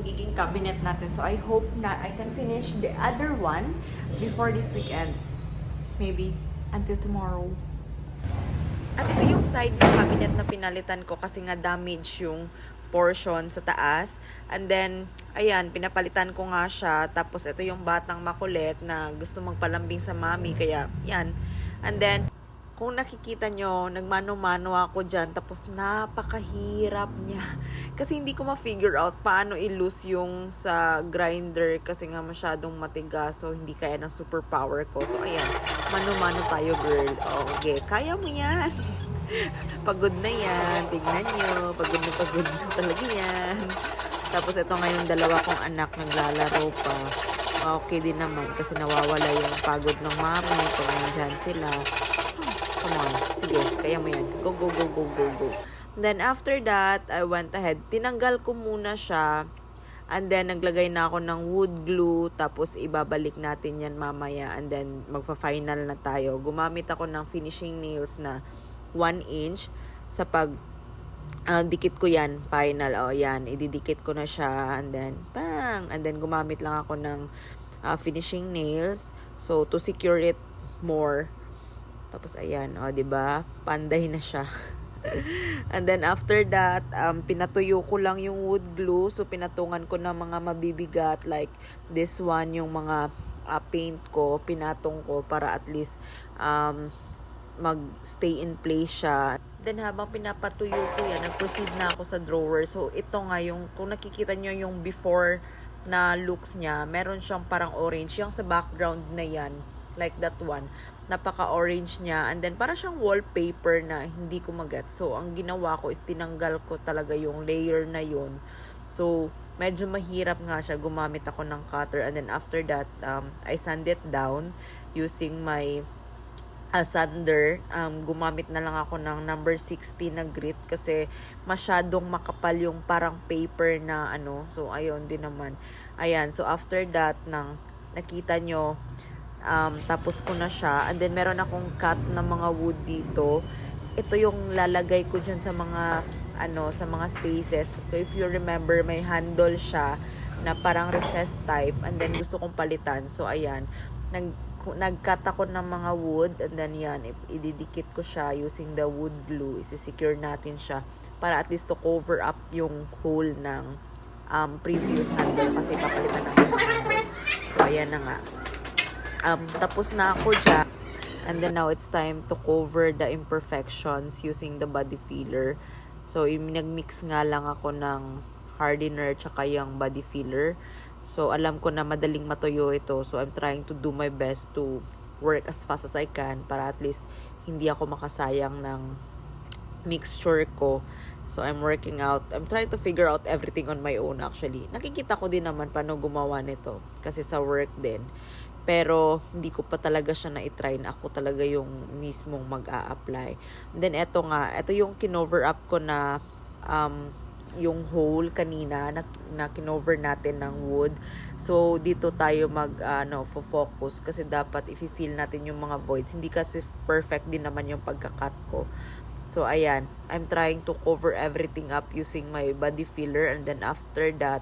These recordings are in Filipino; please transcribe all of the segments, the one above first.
magiging cabinet natin. So I hope na I can finish the other one before this weekend. Maybe until tomorrow. At ito yung side ng cabinet na pinalitan ko kasi nga damage yung portion sa taas. And then, ayan, pinapalitan ko nga siya. Tapos ito yung batang makulit na gusto magpalambing sa mami. Kaya, yan. And then, kung nakikita nyo, nagmano-mano ako dyan. Tapos napakahirap niya. Kasi hindi ko ma-figure out paano i-loose yung sa grinder. Kasi nga masyadong matigas. So, hindi kaya ng superpower ko. So, ayan. Mano-mano tayo, girl. Okay, kaya mo yan. Pagod na yan. Tignan nyo. Pagod na talaga yan. Tapos ito ngayon dalawa kong anak naglalaro pa. Okay din naman kasi nawawala yung pagod ng mami kung nandyan sila. Come on. Sige, kaya mo yan. Go, go, go, go, go, go. Then after that, I went ahead. Tinanggal ko muna siya. And then, naglagay na ako ng wood glue. Tapos, ibabalik natin yan mamaya. And then, magfa-final na tayo. Gumamit ako ng finishing nails na 1 inch sa pag dikit ko yan. Final. O, yan. Ididikit ko na siya. And then, bang! And then, gumamit lang ako ng finishing nails. So, to secure it more. Tapos, ayan. O, diba? Panday na siya. And then after that, pinatuyo ko lang yung wood glue. So, pinatungan ko ng mga mabibigat. Like, this one, yung mga paint ko, pinatong ko para at least mag-stay in place siya. Then, habang pinapatuyo ko yan, nag-proceed na ako sa drawer. So, ito nga yung, kung nakikita nyo yung before na looks niya, meron siyang parang orange. Yung sa background na yan, like that one. Napaka-orange niya. And then, para siyang wallpaper na hindi ko maget. So, ang ginawa ko is tinanggal ko talaga yung layer na yun. So, medyo mahirap nga siya. Gumamit ako ng cutter. And then, after that, I sand it down using my sander. Gumamit na lang ako ng number 60 na grit kasi masyadong makapal yung parang paper na ano. So, ayun din naman. Ayan. So, after that, nakita nyo, tapos ko na siya. And then, meron akong cut na mga wood dito. Ito yung lalagay ko dyan sa mga, sa mga spaces. So, if you remember, may handle siya na parang recessed type. And then, gusto kong palitan. So, ayan. Nag-cut ako ng mga wood. And then, yan. Ididikit ko siya using the wood glue. Isi-secure natin siya para at least to cover up yung hole ng previous handle. Kasi papalitan natin yung handle. So, ayan na nga. Tapos na ako dyan. And then now it's time to cover the imperfections using the body filler. So, nag-mix nga lang ako ng hardener tsaka yung body filler. So, alam ko na madaling matuyo ito. So, I'm trying to do my best to work as fast as I can para at least hindi ako makasayang ng mixture ko. So, I'm trying to figure out everything on my own actually. Nakikita ko din naman paano gumawa nito kasi sa work din. Pero, hindi ko pa talaga siya na-try na ako talaga yung mismong mag-a-apply. Then, ito yung kinover up ko na yung hole kanina na kinover natin ng wood. So, dito tayo focus kasi dapat i-feel natin yung mga voids. Hindi kasi perfect din naman yung pagka-cut ko. So, ayan. I'm trying to cover everything up using my body filler. And then, after that,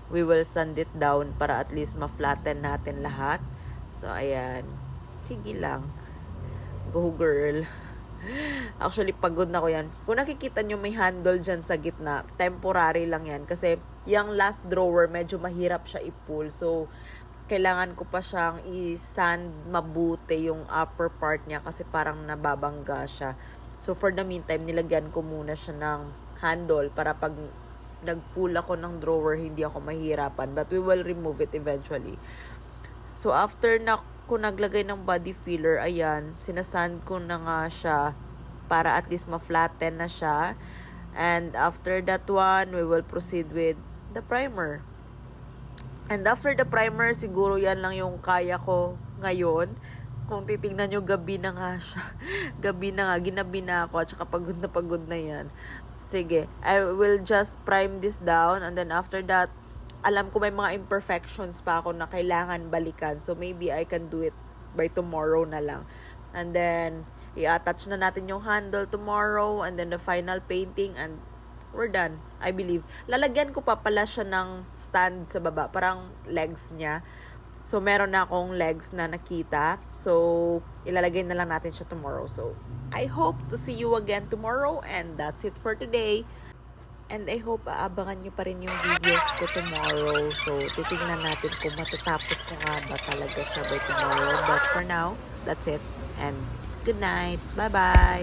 we will sand it down para at least ma-flatten natin lahat. So, ayan. Sige lang. Go, girl. Actually, pagod na ko yan. Kung nakikita nyo may handle dyan sa gitna, temporary lang yan. Kasi, yung last drawer, medyo mahirap siya i-pull. So, kailangan ko pa siyang i-sand mabuti yung upper part niya kasi parang nababangga siya. So, for the meantime, nilagyan ko muna siya ng handle para pag nag-pull ako ng drawer, hindi ako mahirapan. But we will remove it eventually. So, after ko naglagay ng body filler, ayan, sinasand ko na nga siya para at least ma-flatten na siya. And after that one, we will proceed with the primer. And after the primer, siguro yan lang yung kaya ko ngayon. Kung titignan nyo, gabi na nga siya. Gabi na nga, ginabi na ako at saka pagod na yan. Sige, I will just prime this down and then after that, alam ko may mga imperfections pa ako na kailangan balikan. So, maybe I can do it by tomorrow na lang. And then, i-attach na natin yung handle tomorrow and then the final painting and we're done, I believe. Lalagyan ko pa pala siya ng stand sa baba, parang legs niya. So, meron na akong legs na nakita. So, ilalagay na lang natin siya tomorrow. So, I hope to see you again tomorrow. And that's it for today. And I hope aabangan nyo pa rin yung videos ko tomorrow. So, titignan natin kung matatapos ko nga ba talaga siya by tomorrow. But for now, that's it. And good night. Bye-bye.